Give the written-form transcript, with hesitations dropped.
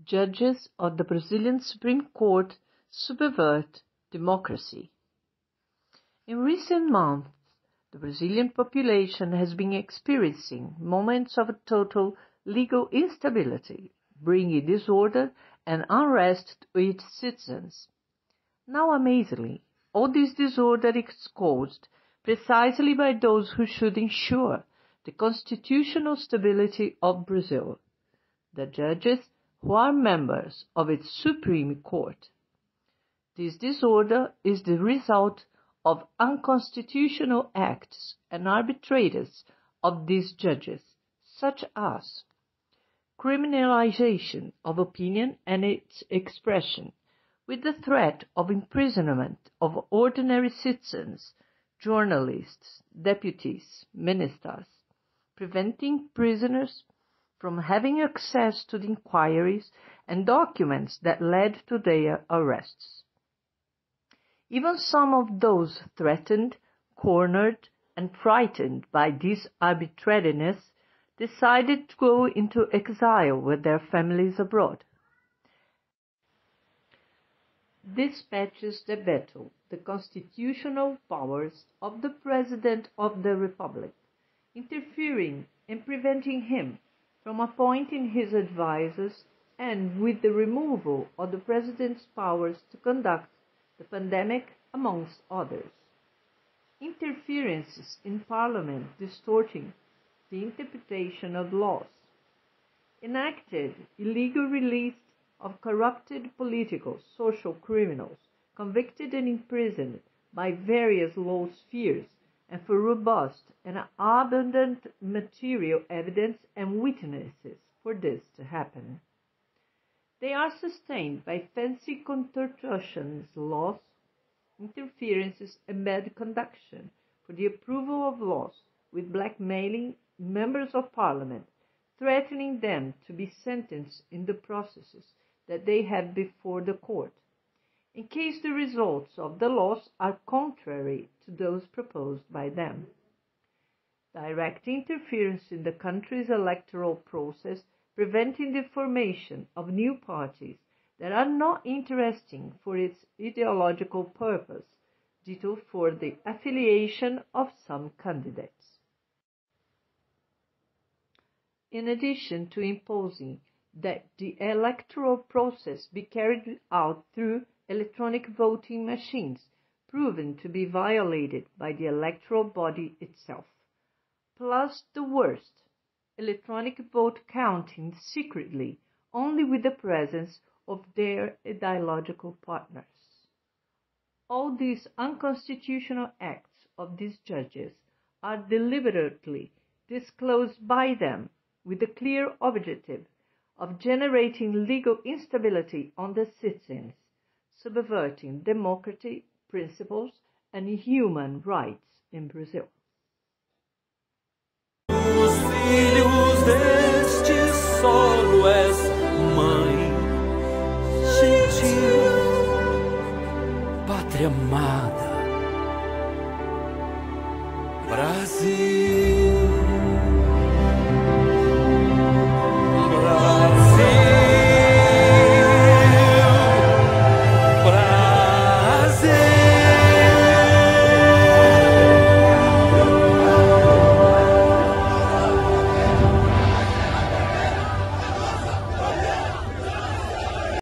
Judges of the Brazilian Supreme Court subvert democracy. In recent months, the Brazilian population has been experiencing moments of total legal instability, bringing disorder and unrest to its citizens. Now, amazingly, all this disorder is caused precisely by those who should ensure the constitutional stability of Brazil, the judges who are members of its Supreme Court. This disorder is the result of unconstitutional acts and arbitrators of these judges, such as criminalization of opinion and its expression, with the threat of imprisonment of ordinary citizens, journalists, deputies, ministers, preventing prisoners from having access to the inquiries and documents that led to their arrests. Even some of those threatened, cornered, and frightened by this arbitrariness decided to go into exile with their families abroad. This patches the veto, the constitutional powers of the President of the Republic, interfering and preventing him from appointing his advisers, and with the removal of the President's powers to conduct the pandemic, amongst others. Interferences in Parliament distorting the interpretation of laws. Enacted illegal release of corrupted political, social criminals, convicted and imprisoned by various law spheres, and for robust and abundant material evidence and witnesses for this to happen. They are sustained by fancy contortions, laws, interferences, and bad conduction for the approval of laws, with blackmailing members of Parliament, threatening them to be sentenced in the processes that they have before the court, in case the results of the laws are contrary to those proposed by them. Direct interference in the country's electoral process, preventing the formation of new parties that are not interesting for its ideological purpose, due for the affiliation of some candidates. In addition to imposing that the electoral process be carried out through electronic voting machines, proven to be violated by the electoral body itself, plus the worst, electronic vote counting secretly only with the presence of their ideological partners. All these unconstitutional acts of these judges are deliberately disclosed by them with the clear objective of generating legal instability on the citizens, subverting democratic principles and human rights in Brazil. Os filhos de